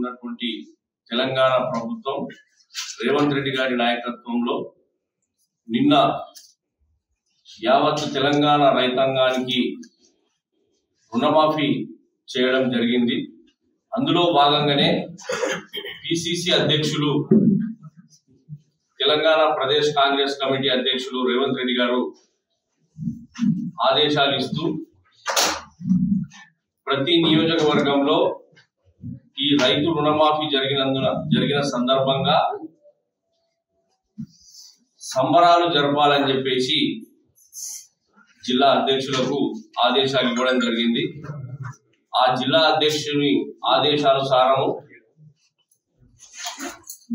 ఉన్నటువంటి తెలంగాణ ప్రభుత్వం రేవంత్ రెడ్డి గారి నాయకత్వంలో నిన్న యావత్ తెలంగాణ రైతాంగానికి రుణమాఫీ చేయడం జరిగింది. అందులో భాగంగానే పిసిసి అధ్యక్షులు తెలంగాణ ప్రదేశ్ కాంగ్రెస్ కమిటీ అధ్యక్షులు రేవంత్ రెడ్డి గారు ఆదేశాలు ఇస్తూ ప్రతి నియోజకవర్గంలో ఈ రైతు రుణమాఫీ జరిగిన సందర్భంగా సంబరాలు జరపాలని చెప్పేసి జిల్లా అధ్యక్షులకు ఆదేశాలు ఇవ్వడం జరిగింది. ఆ జిల్లా అధ్యక్షుని ఆదేశానుసారము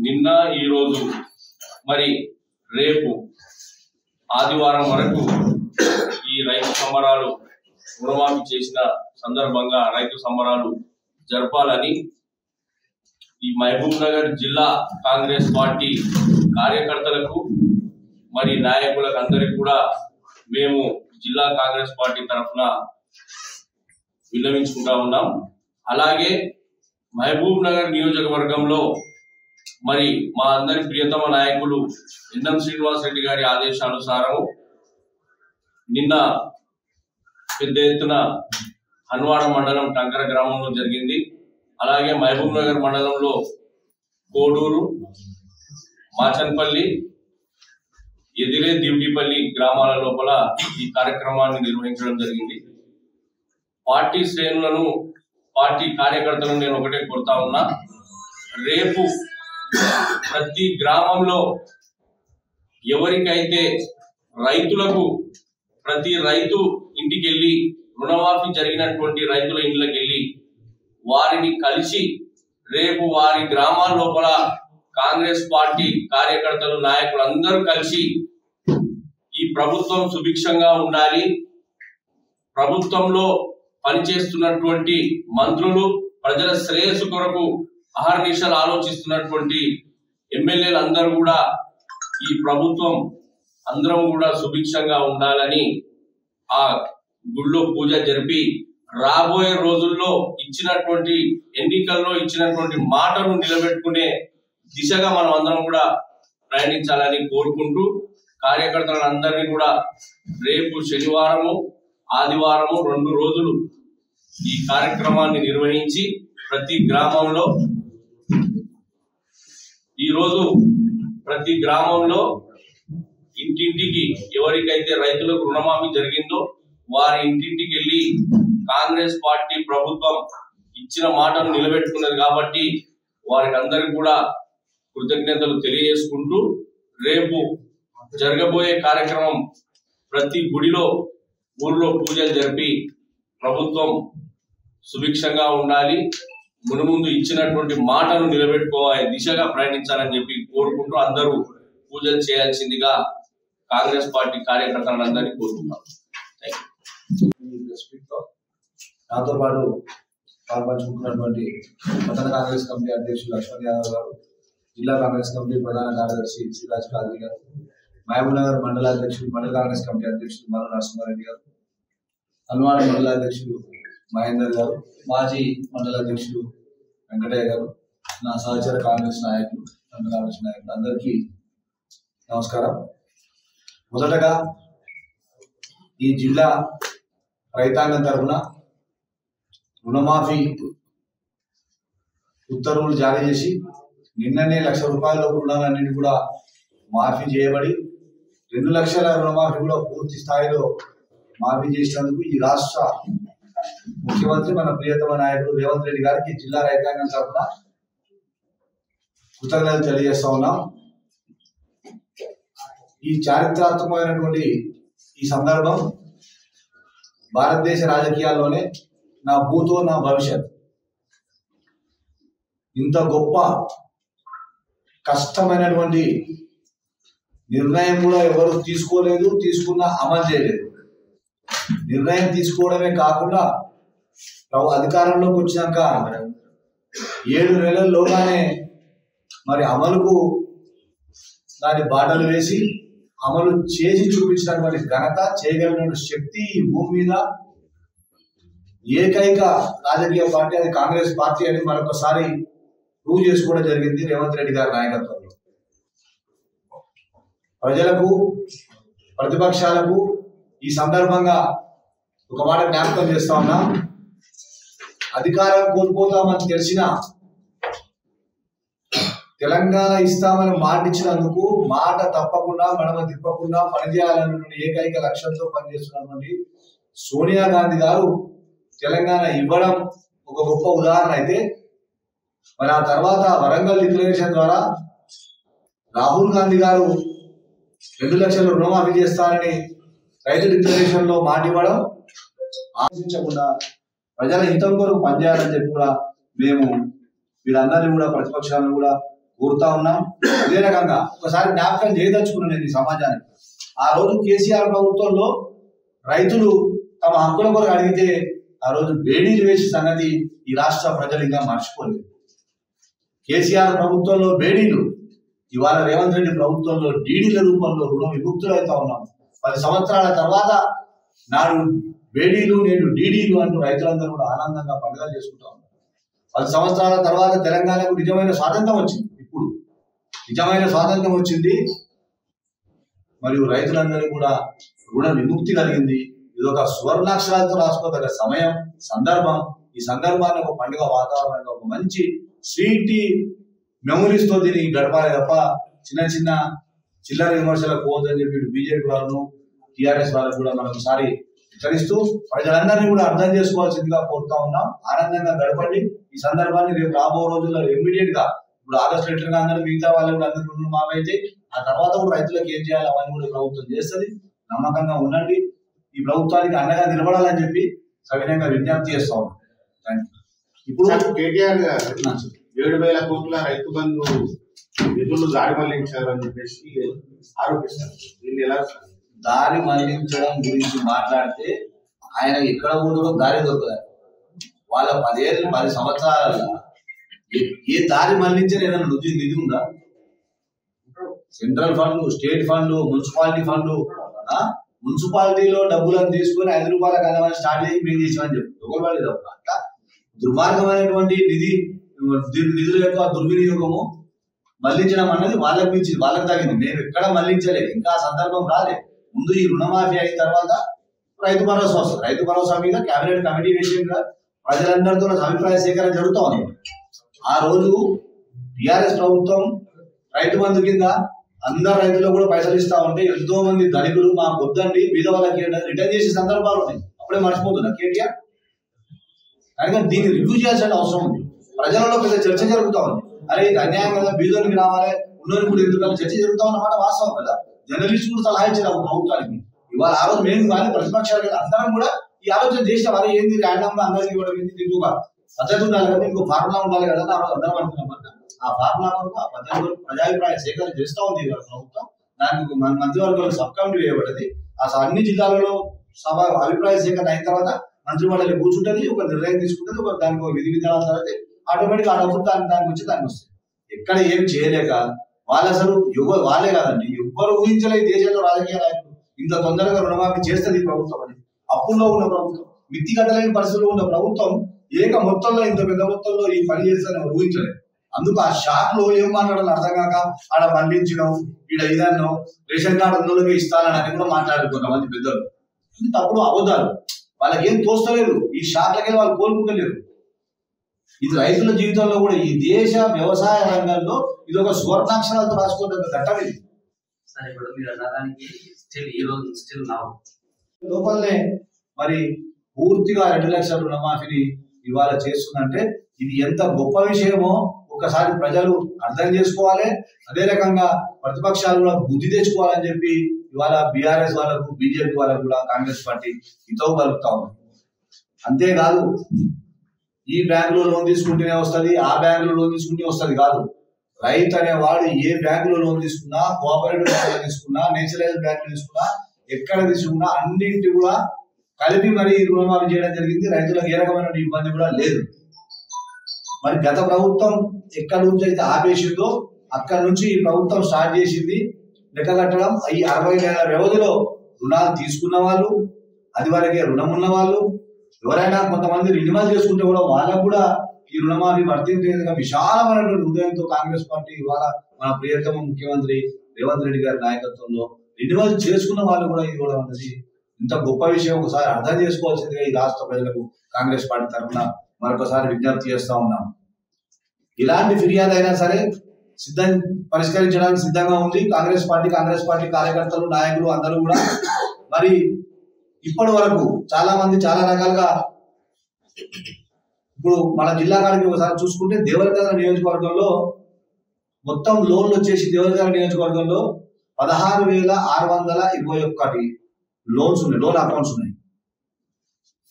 నిన్న ఈరోజు మరి రేపు ఆదివారం వరకు ఈ రైతు సంబరాలు రుణమాఫీ చేసిన సందర్భంగా రైతు సంబరాలు జరపాలని ఈ మహబూబ్ నగర్ జిల్లా కాంగ్రెస్ పార్టీ కార్యకర్తలకు మరి నాయకులకు అందరికీ కూడా మేము జిల్లా కాంగ్రెస్ పార్టీ తరఫున విన్నవించుకుంటా ఉన్నాం. అలాగే మహబూబ్ నగర్ నియోజకవర్గంలో మరి మా అందరి ప్రియతమ నాయకులు ఎన్ఎం శ్రీనివాస్ రెడ్డి గారి ఆదేశానుసారం నిన్న పెద్ద ఎత్తున హన్వాడ మండలం టంకర గ్రామంలో జరిగింది. అలాగే మహబూబ్ నగర్ మండలంలో కోడూరు, మాచన్పల్లి, ఎదిరే దివ్డిపల్లి గ్రామాల లోపల ఈ కార్యక్రమాన్ని నిర్వహించడం జరిగింది. పార్టీ శ్రేణులను, పార్టీ కార్యకర్తలను నేను ఒకటే కోరుతా ఉన్నా, రేపు ప్రతి గ్రామంలో ఎవరికైతే రైతులకు ప్రతి రైతు ఇంటికి వెళ్ళి రుణమాఫీ జరిగినటువంటి రైతుల ఇంట్లోకి వెళ్ళి వారిని కలిసి రేపు వారి గ్రామాల లోపల కాంగ్రెస్ పార్టీ కార్యకర్తలు, నాయకులు అందరూ కలిసి ఈ ప్రభుత్వం సుభిక్షంగా ఉండాలి, ప్రభుత్వంలో పనిచేస్తున్నటువంటి మంత్రులు ప్రజల శ్రేయస్సు కొరకు అహర్నిశలు ఆలోచిస్తున్నటువంటి ఎమ్మెల్యేలు అందరూ కూడా ఈ ప్రభుత్వం అందరం కూడా సుభిక్షంగా ఉండాలని ఆ గుళ్ళో పూజ జరిపి రాబోయే రోజుల్లో ఇచ్చినటువంటి ఎన్నికల్లో ఇచ్చినటువంటి మాటను నిలబెట్టుకునే దిశగా మనం అందరం కూడా ప్రయాణించాలని కోరుకుంటూ కార్యకర్తలందరినీ కూడా రేపు శనివారము, ఆదివారము 2 రోజులు ఈ కార్యక్రమాన్ని నిర్వహించి ప్రతి గ్రామంలో ఈరోజు ప్రతి గ్రామంలో ఇంటింటికి ఎవరికైతే రైతులకు రుణమాఫీ జరిగిందో వారి ఇంటింటికి వెళ్ళి కాంగ్రెస్ పార్టీ ప్రభుత్వం ఇచ్చిన మాటను నిలబెట్టుకున్నది కాబట్టి వారికి అందరికి కూడా కృతజ్ఞతలు తెలియజేసుకుంటూ రేపు జరగబోయే కార్యక్రమం ప్రతి గుడిలో, ఊర్లో పూజలు జరిపి ప్రభుత్వం సుభిక్షంగా ఉండాలి, మునుముందు ఇచ్చినటువంటి మాటను నిలబెట్టుకోవాలి దిశగా ప్రయాణించాలని చెప్పి కోరుకుంటూ అందరూ పూజలు చేయాల్సిందిగా కాంగ్రెస్ పార్టీ కార్యకర్తలందరినీ కోరుకుంటాం. నాతో పాటు పాల్పంచుకుంటున్నటువంటి పట్టణ కాంగ్రెస్ కమిటీ అధ్యక్షులు లక్ష్మణ్ యాదవ్ గారు, జిల్లా కాంగ్రెస్ కమిటీ ప్రధాన కార్యదర్శి సిరాజ్ కాదరి గారు, మహబూబ్ నగర్ మండల కాంగ్రెస్ కమిటీ అధ్యక్షులు మల్లు నరసింహారెడ్డి గారు, హన్వాడ మండల అధ్యక్షులు మహేందర్ గారు, మాజీ మండల అధ్యక్షులు వెంకటయ్య గారు, నా సహచర కాంగ్రెస్ నాయకులు అందరికీ నమస్కారం. మొదటగా ఈ జిల్లా రైతాంగం తరఫున రుణమాఫీ ఉత్తర్వులు జారీ చేసి నిన్ననే ₹1,00,000 రుణాలన్నింటినీ కూడా మాఫీ చేయబడి 2 లక్షల రుణమాఫీ కూడా పూర్తి స్థాయిలో మాఫీ చేసినందుకు ఈ రాష్ట్ర ముఖ్యమంత్రి మన ప్రియతమ నాయకుడు రేవంత్ రెడ్డి గారికి జిల్లా రైతాంగం తరఫున కృతజ్ఞతలు తెలియజేస్తా ఉన్నాం. ఈ చారిత్రాత్మకమైనటువంటి ఈ సందర్భం భారతదేశ రాజకీయాల్లోనే నా భూతో నా భవిష్యత్, ఇంత గొప్ప కష్టమైనటువంటి నిర్ణయం కూడా ఎవరు తీసుకోలేదు, తీసుకున్నా అమలు చేయలేదు. నిర్ణయం తీసుకోవడమే కాకుండా అధికారంలోకి వచ్చినాక 7 నెలల్లోగానే మరి అమలుకు దాని బాటలు వేసి అమలు చేసి చూపించినటువంటి ఘనత, చేయగలిగిన శక్తి ఈ భూమి మీద ఏకైక రాజకీయ పార్టీ అది కాంగ్రెస్ పార్టీ అని మరొకసారి ప్రూవ్ చేసుకోవడం జరిగింది రేవంత్ రెడ్డి గారి నాయకత్వంలో. ప్రజలకు ప్రతిపక్షాలకు ఈ సందర్భంగా ఒక మాట జ్ఞాపకం చేస్తా ఉన్నాం. అధికారం కోల్పోతామని తెలిసిన తెలంగాణ ఇస్తామని మాట ఇచ్చినందుకు మాట తప్పకుండా మడమ తిప్పకుండా పనిచేయాలన్నటువంటి ఏకైక లక్ష్యంతో పనిచేస్తున్నటువంటి సోనియా గాంధీ గారు తెలంగాణ ఇవ్వడం ఒక గొప్ప ఉదాహరణ అయితే, మరి ఆ తర్వాత వరంగల్ డిక్లరేషన్ ద్వారా రాహుల్ గాంధీ గారు 2 లక్షల రుణమాఫీ చేస్తారని రైతు డిక్లరేషన్ లో మాట ఇవ్వడం, ఆశించకుండా ప్రజల హితం కొరకు పనిచేయాలని చెప్పి కూడా మేము వీళ్ళందరినీ కూడా ప్రతిపక్షాలను కూడా కోరుతా ఉన్నాం. అదే రకంగా ఒకసారి జ్ఞాపకం చేయదలుచుకున్నాను నేను ఈ సమాజానికి. ఆ రోజు కేసీఆర్ ప్రభుత్వంలో రైతులు తమ హక్కుల కొరకు అడిగితే ఆ రోజు బేడీలు వేసే సంగతి ఈ రాష్ట్ర ప్రజలు ఇంకా మర్చిపోలేదు. కేసీఆర్ ప్రభుత్వంలో బేడీలు, ఇవాళ రేవంత్ రెడ్డి ప్రభుత్వంలో డీడీల రూపంలో రుణ విముక్తులు అవుతా ఉన్నాం. 10 సంవత్సరాల తర్వాత నాడు బేడీలు నేడు డీడీలు అంటూ రైతులందరూ కూడా ఆనందంగా పండుగలు చేసుకుంటా ఉన్నారు. 10 సంవత్సరాల తర్వాత తెలంగాణకు నిజమైన స్వాతంత్రం వచ్చింది. ఇప్పుడు నిజమైన స్వాతంత్రం వచ్చింది, మరియు రైతులందరూ కూడా రుణ విముక్తి కలిగింది. ఇది ఒక సువర్ణాక్షరాలతో రాసుకోదగ్గ సమయం, సందర్భం. ఈ సందర్భాన్ని ఒక పండుగ వాతావరణంగా ఒక మంచి స్వీటీ మెమరీస్ తో దీన్ని గడపాలి తప్ప చిన్న చిన్న చిల్లర విమర్శలకు పోదని చెప్పి బీజేపీ వాళ్ళను టీఆర్ఎస్ వాళ్ళకు కూడా మనం ఒకసారి హెచ్చరిస్తూ ప్రజలందరినీ కూడా అర్థం చేసుకోవాల్సిందిగా కోరుతా ఉన్నాం. ఆనందంగా గడపండి. ఈ సందర్భాన్ని రేపు రాబో రోజుల్లో ఇమ్మీడియట్ గా ఇప్పుడు ఆగస్టు లెటర్ గా అందరూ మిగతా వాళ్ళు కూడా అందరూ రుణం మావైతే ఆ తర్వాత కూడా రైతులకు ఏం చేయాలి అవన్నీ కూడా ప్రభుత్వం చేస్తుంది. నమ్మకంగా ఉండండి. ఈ ప్రభుత్వానికి అండగా నిలబడాలని చెప్పి సవినయంగా విజ్ఞప్తి చేస్తా ఉన్నాం. ఇప్పుడు కేటీఆర్ గారు 7,000 కోట్ల రైతు బంధు నిధులు దారి మళ్లించారు అని చెప్పేసి ఆరోపిస్తారు. దీన్ని ఎలా దారి మళ్లించడం గురించి మాట్లాడితే ఆయన ఎక్కడ పోతుందో దారి దొరకదు. వాళ్ళ 10 సంవత్సరాల ఏ దారి మళ్లించిన ఏదైనా నిధి ఉందా? Central fund, state fund, municipality fund, మున్సిపాలిటీలో డబ్బులను తీసుకొని 5 రూపాయల కలవని స్టార్ట్ చేసి మేము చేసామని చెప్పి ఒకళ్ళు అట్లా దుర్మార్గమైనటువంటి నిధుల యొక్క దుర్వినియోగము మళ్లించడం అన్నది వాళ్ళకి మించి వాళ్ళకి తగింది. మేము ఎక్కడ మళ్లించలేదు, ఇంకా ఆ సందర్భం రాలేదు. ముందు ఈ రుణమాఫీ అయిన తర్వాత రైతు భరోసా వస్తుంది. రైతు భరోసా మీద కేబినెట్ కమిటీ వేసిన ప్రజలందరితో అభిప్రాయ సేకరణ జరుగుతూ ఉంది. ఆ రోజు టిఆర్ఎస్ ప్రభుత్వం రైతు బంధు కింద అందరు రైతులకు కూడా పైసలు ఇస్తా ఉంటే ఎంతో మంది ధనికులు మా పొద్దండి బీద వాళ్ళకి రిటర్న్ చేసే సందర్భాలు ఉన్నాయి. అప్పుడే మర్చిపోతున్నా కేటీఆర్. కానీ దీన్ని రివ్యూ చేయాల్సిన అవసరం ఉంది. ప్రజలలో పెద్ద చర్చ జరుగుతూ ఉంది. అరే ఇది అన్యాయం కదా, బీదోనికి రావాలి, ఉన్నోనికి కూడా ఎందుకు చర్చ జరుగుతా ఉన్నమాట వాస్తవం కదా. జర్నలిస్ట్ కూడా సలహా ఇచ్చారు ప్రభుత్వానికి. ఇవాళ ఆ రోజు మేము కానీ ప్రతిపక్షాలు కదా అందరం కూడా ఈ ఆలోచన చేసిన వారు ఏంది ర్యాండమ్ గా అందరికీ కూడా దీనికి ఒక పద్ధతి ఉండాలి కదా, ఇంకో ఫార్ములా ఉండాలి కదా ఆ రోజు అందరం అనుకున్నాం. ఆ ఫార్ములా వరకు ఆ పద్ధతి వరకు ప్రజాభిప్రాయ సేకరణ చేస్తూ ఉంది ప్రభుత్వం. దానికి మంత్రివర్గంలో సబ్ కమిటీ వేయబడ్డది. అసలు అన్ని జిల్లాలలో సభ అభిప్రాయ సేకరణ అయిన తర్వాత మంత్రిమండలి కూర్చుంటుంది, ఒక నిర్ణయం తీసుకుంటుంది, ఒక దానికి ఒక విధి విధానాల తర్వాత ఆటోమేటిక్ ఆ డబ్బులు దానికి వచ్చి దానికి వస్తుంది. ఎక్కడ ఏం చేయలేక వాళ్ళు అసలు వాళ్ళే కాదండి, ఎవ్వరు ఊహించలేదు దేశంలో రాజకీయ నాయకులు ఇంత తొందరగా రుణమాఫీ చేస్తుంది ప్రభుత్వం అని. అప్పుల్లో ఉన్న ప్రభుత్వం, మిత్తి కట్టలేని పరిస్థితుల్లో ఉన్న ప్రభుత్వం ఏక మొత్తంలో ఇంత పెద్ద మొత్తంలో ఈ పని చేస్తారని ఊహించలేదు. అందుకు ఆ షాక్ లో ఏం మాట్లాడాలి అర్థం కాక ఆడ పండించడం, ఈడ ఇదన్నో రేషన్ కార్డు ఉన్నోళ్ళకి ఇస్తానని అని కూడా మాట్లాడారు కొంతమంది పెద్దలు. తప్పుడు అబద్ధాలు, వాళ్ళకి ఏం తోస్తలేదు. ఈ షాక్లకి వాళ్ళు కోలుకుంటలేరు. ఇది రైతుల జీవితంలో కూడా ఈ దేశ వ్యవసాయ రంగంలో ఇది ఒక సువర్ణాక్షరాలతో రాసుకోవడం ఘట్టం. ఇది లోపలనే మరి పూర్తిగా 2 లక్షల రుణమాఫీని ఇవాళ చేస్తుందంటే ఇది ఎంత గొప్ప విషయమో ఒకసారి ప్రజలు అర్థం చేసుకోవాలి. అదే రకంగా ప్రతిపక్షాలు కూడా బుద్ధి తెచ్చుకోవాలని చెప్పి ఇవాళ బీఆర్ఎస్ వాళ్ళకు, బీజేపీ వాళ్ళకు కూడా కాంగ్రెస్ పార్టీ హితవు పలుకుతా ఉంది. అంతేకాదు ఈ బ్యాంకులో లోన్ తీసుకుంటేనే వస్తుంది, ఆ బ్యాంకులో లోన్ తీసుకుంటే వస్తుంది కాదు. రైతు అనేవాడు ఏ బ్యాంకులో లోన్ తీసుకున్నా, కోఆపరేటివ్ బ్యాంకులో తీసుకున్నా, నేషనలైజ్ బ్యాంకులు తీసుకున్నా, ఎక్కడ తీసుకున్నా అన్నింటి కూడా కలిపి మరి రుణమాఫీ చేయడం జరిగింది. రైతులకు ఏ రకమైన ఇబ్బంది కూడా లేదు. మరి గత ప్రభుత్వం ఎక్కడి నుంచి అయితే ఆపేసిందో అక్కడి నుంచి ఈ ప్రభుత్వం స్టార్ట్ చేసింది లెక్క కట్టడం. ఈ 60 నెలల వ్యవధిలో రుణాలు తీసుకున్న వాళ్ళు, అది వరకే రుణం ఉన్న వాళ్ళు, ఎవరైనా కొంతమంది రినివల్ చేసుకుంటే కూడా వాళ్ళకు కూడా ఈ రుణమాఫీ వర్తించేందుకు విశాలమైనటువంటి హృదయంతో కాంగ్రెస్ పార్టీ ఇవాళ మన ప్రియతమ ముఖ్యమంత్రి రేవంత్ రెడ్డి గారి నాయకత్వంలో రెన్యువల్ చేసుకున్న వాళ్ళు కూడా ఇవ్వడం అనేది ఇంత గొప్ప విషయం. ఒకసారి అర్థం చేసుకోవాల్సిందిగా ఈ రాష్ట్ర ప్రజలకు కాంగ్రెస్ పార్టీ తరఫున మరొకసారి విజ్ఞప్తి చేస్తా ఉన్నాం. ఇలాంటి ఫిర్యాదు అయినా సరే పరిష్కరించడానికి సిద్ధంగా ఉంది కాంగ్రెస్ పార్టీ కార్యకర్తలు, నాయకులు అందరూ కూడా. మరి ఇప్పటి వరకు చాలా మంది చాలా రకాలుగా ఇప్పుడు మన జిల్లా కాడికి ఒకసారి చూసుకుంటే దేవరకద్ర నియోజకవర్గంలో మొత్తం లోన్లు వచ్చేసి దేవరకద్ర నియోజకవర్గంలో 16,621 లోన్స్ ఉన్నాయి, లోన్ అకౌంట్స్ ఉన్నాయి.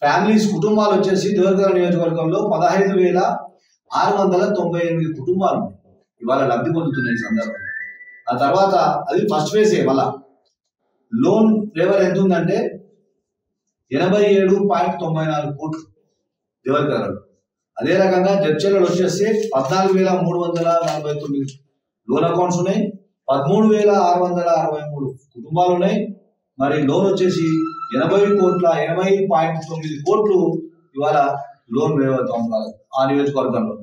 ఫ్యామిలీస్ కుటుంబాలు వచ్చేసి దేవరకద్ర నియోజకవర్గంలో 15,698 కుటుంబాలు ఇవాళ లబ్ధి పొందుతున్నాయి ఈ సందర్భంగా. ఆ తర్వాత అది ఫస్ట్ ఫేజే. మళ్ళా లోన్ ఫేవర్ ఎంత ఉందంటే 87.94 కోట్లు దేవరకద్రలో. అదే రకంగా జడ్చర్లలో వచ్చేసి 14,349 లోన్ అకౌంట్స్ ఉన్నాయి, 13,663 కుటుంబాలు ఉన్నాయి. మరి లోన్ వచ్చేసి 80.9 కోట్లు ఇవాళ లోన్ వేయవుతాం ఆ నియోజకవర్గంలో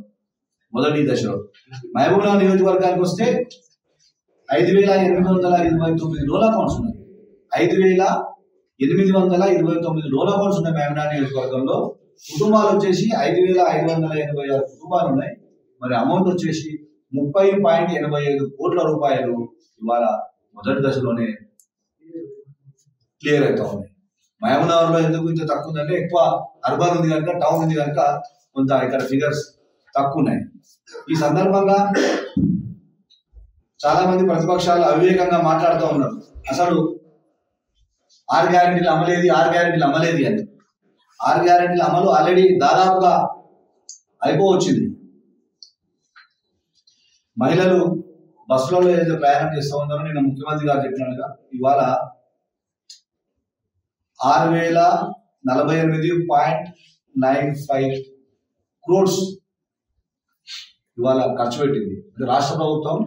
మొదటి దశలో. మహబూబ్నగర్ నియోజకవర్గానికి వస్తే 5,829 లోన్ అకౌంట్స్ ఉన్నాయి, 5,829 లోన్ అకౌంట్స్ ఉన్నాయి మహబూబ్నగర్ నియోజకవర్గంలో. కుటుంబాలు వచ్చేసి 5,586 కుటుంబాలు ఉన్నాయి. మరి అమౌంట్ వచ్చేసి 30.85 కోట్ల రూపాయలు ఇవాళ మొదటి దశలోనే క్లియర్ అవుతా ఉన్నాయి. మహబూబ్నగర్ లో ఎందుకు ఇంత తక్కువ ఉందంటే ఎక్కువ అర్బన్ ఉంది కనుక, టౌన్ ఉంది కనుక కొంత ఇక్కడ ఫిగర్స్ తక్కువ ఉన్నాయి. ఈ సందర్భంగా చాలా మంది ప్రతిపక్షాలు అవివేకంగా మాట్లాడుతూ ఉన్నారు. అసలు 6 గ్యారెంటీలు అమలేది అని. 6 గ్యారెంటీల అమలు ఆల్రెడీ దాదాపుగా అయిపోవచ్చింది. మహిళలు బస్సులలో ఏదైతే ప్రయాణం చేస్తూ ఉన్నారో నేను ముఖ్యమంత్రి గారు చెప్పినట్టుగా ఇవాళ 6,048.95 crores ఇవాళ ఖర్చు పెట్టింది. అంటే రాష్ట్ర ప్రభుత్వం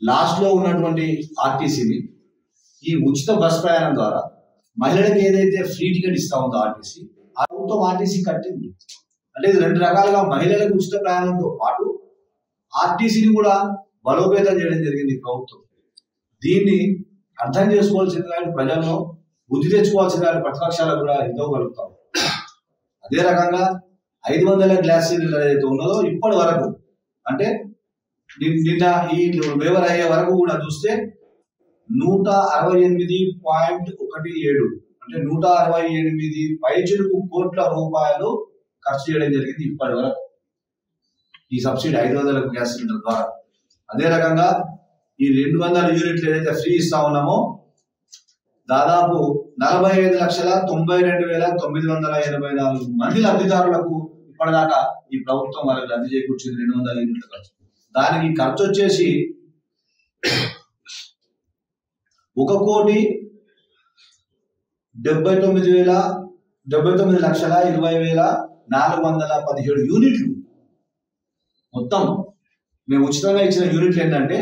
లాస్ట్ లో ఉన్నటువంటి ఆర్టీసీని ఈ ఉచిత బస్ ప్రయాణం ద్వారా మహిళలకు ఏదైతే ఫ్రీ టికెట్ ఇస్తా ఉందో ఆర్టీసీ, ఆ ప్రభుత్వం ఆర్టీసీ కట్టింది. అంటే ఇది 2 రకాలుగా మహిళలకు ఉచిత ప్రయాణంతో పాటు ఆర్టీసీని కూడా బలోపేతం చేయడం జరిగింది ప్రభుత్వం. దీన్ని అర్థం చేసుకోవాల్సిందిగా ప్రజల్లో బుద్ధి తెచ్చుకోవాల్సిందిగా ప్రతిపక్షాలకు కూడా ఎంతో కలుగుతాం. అదే రకంగా 500 గ్యాస్ సిలిండర్ ఏదైతే ఉన్నదో ఇప్పటి వరకు అంటే నిన్న ఈ వేవర్ అయ్యే వరకు కూడా చూస్తే 168.17 అంటే 168 పైచిలుకు కోట్ల రూపాయలు ఖర్చు చేయడం జరిగింది ఇప్పటి వరకు ఈ సబ్సిడీ 500 గ్యాస్ సిలిండర్ ద్వారా. అదే రకంగా ఈ 200 యూనిట్లు ఏదైతే ఫ్రీ ఇస్తా ఉన్నామో దాదాపు 45,92,984 మంది లబ్ధిదారులకు ఇప్పటిదాకా ఈ ప్రభుత్వం వాళ్ళకి లబ్ధి చేకూర్చింది 200 యూనిట్ల ఖర్చు. దానికి ఖర్చు వచ్చేసి 1,79,20,417 యూనిట్లు. మొత్తం మేము ఉచితంగా ఇచ్చిన యూనిట్లు ఏంటంటే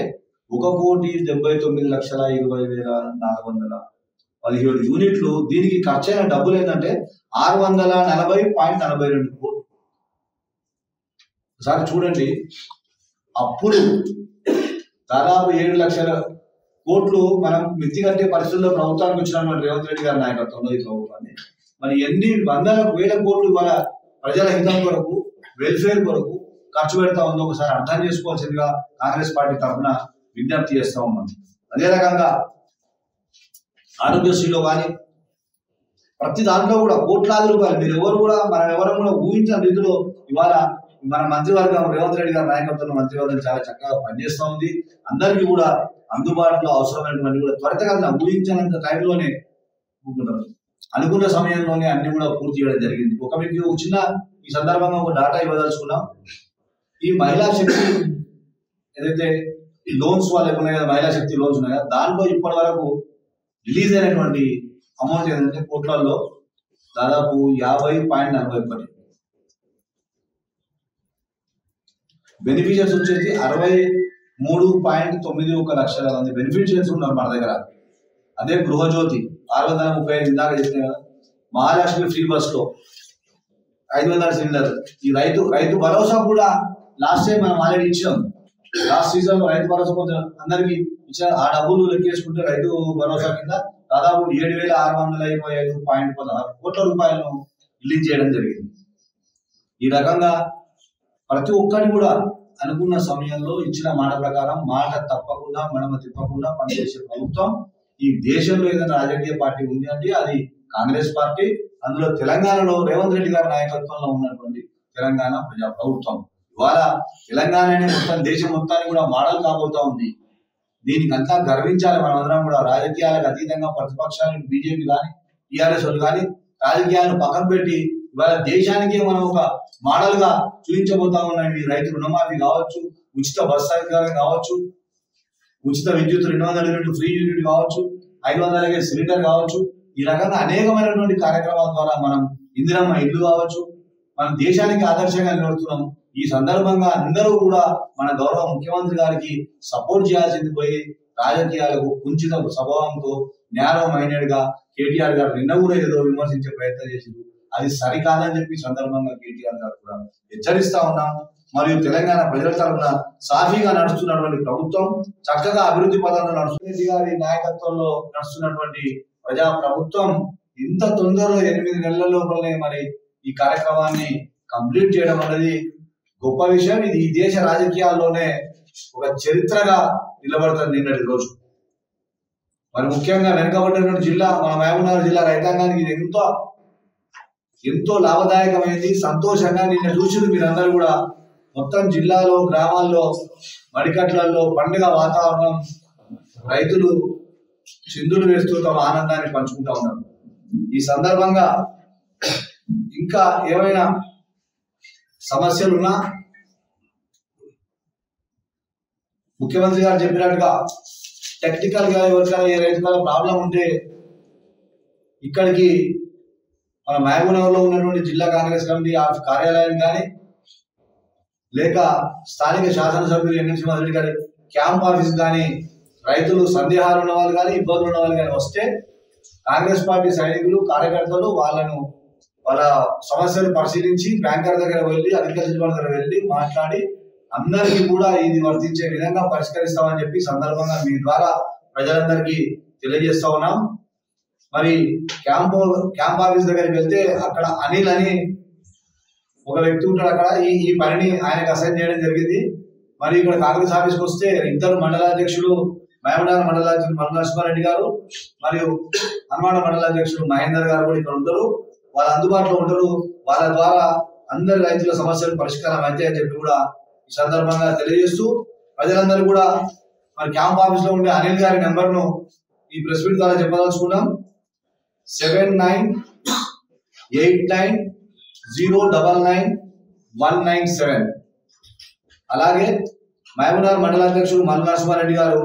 1,79,20,417 యూనిట్లు. దీనికి ఖర్చైన డబ్బులు ఏంటంటే 640.42 కోట్లు. ఒకసారి చూడండి, అప్పుడు దాదాపు 7 లక్షల కోట్లు మనం మిత్తి కట్టే పరిస్థితుల్లో ప్రభుత్వానికి వచ్చినటువంటి రేవంత్ రెడ్డి గారి నాయకత్వంలో ఈ ప్రభుత్వాన్ని మరి ఎన్ని వందల వేల కోట్లు ఇవాళ ప్రజల హితం కొరకు, వెల్ఫేర్ కొరకు ఖర్చు పెడతా ఉందో ఒకసారి అర్థం చేసుకోవాల్సిందిగా కాంగ్రెస్ పార్టీ తరఫున విజ్ఞప్తి చేస్తా ఉన్నాం. అదే రకంగా ఆరోగ్యశ్రీలో కానీ ప్రతి దాంట్లో కూడా కోట్లాది రూపాయలు మనం ఎవరు కూడా ఊహించిన రీతిలో ఇవాళ మన మంత్రివర్గం రేవంత్ రెడ్డి గారి నాయకత్వంలో మంత్రివర్గం చాలా చక్కగా పనిచేస్తూ ఉంది. అందరికీ కూడా అందుబాటులో అవసరమైనటువంటి కూడా త్వరితగతిన ఊహించినంత టైంలోనే అనుకున్న సమయంలోనే అన్ని కూడా పూర్తి చేయడం జరిగింది. మీకు చిన్న ఈ సందర్భంగా ఒక డాటా ఇవ్వదలుచుకున్నాం. ఈ మహిళా శక్తి ఏదైతే ఈ లోన్స్ వాళ్ళకి ఉన్నాయి కదా, మహిళా శక్తి లోన్స్ ఉన్నాయి కదా, దాంట్లో ఇప్పటి వరకు రిలీజ్ అయినటువంటి అమౌంట్ ఏంటంటే కోట్లలో దాదాపు 50.41. బెనిఫిషియర్స్ వచ్చేసి 63.91 లక్షల మంది బెనిఫిషియర్స్ ఉన్నారు మన దగ్గర. అదే గృహజ్యోతి 635 ఇందాక చెప్పిన కదా, మహాలక్ష్మి ఫ్రీ బస్ లో 500 సిలిండర్. ఈ రైతు భరోసా కూడా లాస్ట్ టైం మనం ఆల్రెడీ ఇచ్చాం. లాస్ట్ సీజన్ రైతు భరోసా కొంత అందరికి ఇచ్చారు. ఆ డబ్బులు లెక్కేసుకుంటే రైతు భరోసా కింద దాదాపు 7,625.16 కోట్ల రూపాయలను రిలీజ్ చేయడం జరిగింది. ఈ రకంగా ప్రతి ఒక్కటి కూడా అనుకున్న సమయంలో ఇచ్చిన మాట ప్రకారం మాట తప్పకుండా మడమ తిప్పకుండా పనిచేసే ప్రభుత్వం ఈ దేశంలో ఏదైనా రాజకీయ పార్టీ ఉంది అంటే అది కాంగ్రెస్ పార్టీ. అందులో తెలంగాణలో రేవంత్ రెడ్డి గారి నాయకత్వంలో ఉన్నటువంటి తెలంగాణ ప్రజా ప్రభుత్వం ఇవాళ తెలంగాణనే మొత్తం దేశం మొత్తాన్ని కూడా మోడల్ కాబోతా ఉంది. దీనికి అంతా గర్వించాలి. మనం అందరం కూడా రాజకీయాలకు అతీతంగా ప్రతిపక్షాలు బీజేపీ కానీ టీఆర్ఎస్ వాళ్ళు కానీ రాజకీయాలను పక్కన పెట్టి ఇవాళ దేశానికే మనం ఒక మోడల్ గా చూపించబోతా ఉన్నాం. ఈ రైతు రుణమాఫీ కావచ్చు, ఉచిత బస్ సౌకర్యం కావచ్చు, ఉచిత విద్యుత్ 200 యూనిట్ ఫ్రీ యూనిట్ కావచ్చు, 500 సిలిండర్ కావచ్చు. ఈ రకంగా అనేకమైనటువంటి కార్యక్రమాల ద్వారా మనం ఇందిరమ్మ ఇల్లు కావచ్చు మనం దేశానికి ఆదర్శంగా నిలబడుతున్నాం. ఈ సందర్భంగా అందరూ కూడా మన గౌరవ ముఖ్యమంత్రి గారికి సపోర్ట్ చేయాల్సింది పోయి రాజకీయాలకు కుంచిత స్వభావంతో నేరో మైండెడ్ గా కేటీఆర్ గారు నిన్న కూడా ఏదో విమర్శించే ప్రయత్నం చేసింది. అది సరికాదని చెప్పి సందర్భంగా కేటీఆర్ గారు కూడా హెచ్చరిస్తా ఉన్నాం. మరియు తెలంగాణ ప్రజల తరఫున సాఫీగా నడుస్తున్నటువంటి ప్రభుత్వం చక్కగా అభివృద్ధి పదంలో నడుస్తుంది. గారి నాయకత్వంలో నడుస్తున్నటువంటి ప్రజా ప్రభుత్వం ఇంత తొందరలో 8 నెలల లోపలనే మరి ఈ కార్యక్రమాన్ని కంప్లీట్ చేయడం అనేది గొప్ప విషయం. ఇది ఈ దేశ రాజకీయాల్లోనే ఒక చరిత్రగా నిలబడుతుంది నిన్నటి రోజు. మరి ముఖ్యంగా వెనుకబడినటువంటి జిల్లా మన మహబూబ్నగర్ జిల్లా రైతాంగానికి ఇది ఎంతో లాభదాయకమైంది. సంతోషంగా నిన్న చూసింది మీరందరూ కూడా. మొత్తం జిల్లాలో గ్రామాల్లో మడికట్లలో పండుగ వాతావరణం, రైతులు చిందులు వేస్తూ తమ ఆనందాన్ని పంచుకుంటా ఉన్నారు. ఈ సందర్భంగా ఇంకా ఏమైనా సమస్యలున్నా ముఖ్యమంత్రి గారు చెప్పినట్టుగా టెక్నికల్ గా ఎవరికైనా ఏ రైతుల ప్రాబ్లం ఉంటే ఇక్కడికి మన మహబూబ్నగర్ లో ఉన్నటువంటి జిల్లా కాంగ్రెస్ కమిటీ కార్యాలయం కానీ లేక స్థానిక శాసనసభ్యులు ఎన్ఎన్ సింహారెడ్డి గారి క్యాంప్ ఆఫీస్ కానీ రైతులు సందేహాలు ఉన్న వాళ్ళు కానీ ఇబ్బందులు ఉన్న వాళ్ళు కానీ వస్తే కాంగ్రెస్ పార్టీ సైనికులు కార్యకర్తలు వాళ్ళ సమస్యలు పరిశీలించి బ్యాంకర్ దగ్గర వెళ్ళి అగ్రికల్చర్ డిపార్ట్మెంట్ దగ్గర వెళ్ళి మాట్లాడి అందరికీ కూడా ఇది వర్తించే విధంగా పరిష్కరిస్తామని చెప్పి సందర్భంగా మీ ద్వారా ప్రజలందరికీ తెలియజేస్తా ఉన్నాం. మరి క్యాంప్ ఆఫీస్ దగ్గరికి వెళ్తే అక్కడ అనిల్ అని ఒక వ్యక్తి ఉంటాడు. అక్కడ ఈ పనిని ఆయనకు అసైన్ చేయడం జరిగింది. మరి ఇక్కడ కాంగ్రెస్ ఆఫీస్కి వస్తే 2 మండలాధ్యక్షులు మహబూబ్నగర్ మండలాధ్యక్షులు నరసింహారెడ్డి గారు మరియు హన్మాడ మండలాధ్యక్షులు మహేందర్ గారు కూడా ఇక్కడ ఉంటారు. వాళ్ళ అందుబాటులో ఉంటారు. వాళ్ళ ద్వారా అందరి రైతుల సమస్యలు పరిష్కారం అయితే అని చెప్పి కూడా ఈ సందర్భంగా తెలియజేస్తూ ప్రజలందరూ కూడా మరి క్యాంప్ ఆఫీస్ లో ఉండే అనిల్ గారి నెంబర్ ను ఈ ప్రెస్ మీట్ ద్వారా చెప్పదలుచుకున్నాం. 7989099197. అలాగే మహబూబ్నగర్ మండలాధ్యక్షుడు మల్లు నరసింహారెడ్డి గారు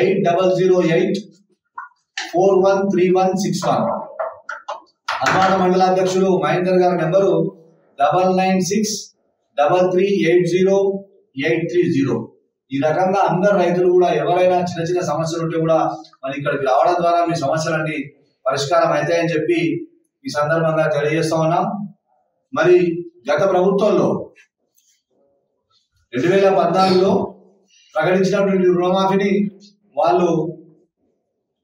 8008413161. హన్మాడ మండలాధ్యక్షుడు మహేందర్ గారి నెంబరు 9963380830. ఈ రకంగా అందరు రైతులు కూడా ఎవరైనా చిన్న సమస్యలు ఉంటే కూడా మరి ఇక్కడికి రావడం ద్వారా మీ సమస్యలన్నీ పరిష్కారం అవుతాయని చెప్పి ఈ సందర్భంగా తెలియజేస్తా ఉన్నాం. మరి గత ప్రభుత్వంలో 2014లో ప్రకటించినటువంటి రుణమాఫీని వాళ్ళు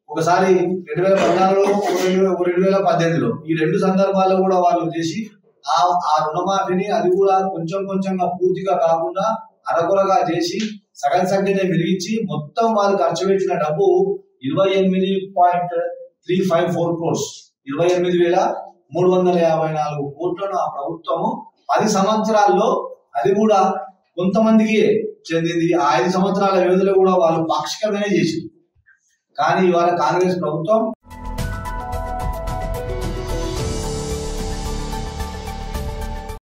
ఒకసారి 2014లో 2018లో ఈ 2 సందర్భాల్లో కూడా వాళ్ళు చేసి ఆ రుణమాఫీని అది కూడా కొంచెంగా పూర్తిగా కాకుండా అరకొరగా చేసి సగం సంఖ్యనే మిగిలించి మొత్తం వాళ్ళు ఖర్చు పెట్టిన డబ్బు 28.354 crores 28,354 కోట్లను ఆ ప్రభుత్వము 10 సంవత్సరాల్లో అది కూడా కొంతమందికి చెందింది. 5 సంవత్సరాల వ్యవధిలో కూడా వాళ్ళు పాక్షికంగానే చేసింది. కానీ ఇవాళ కాంగ్రెస్ ప్రభుత్వం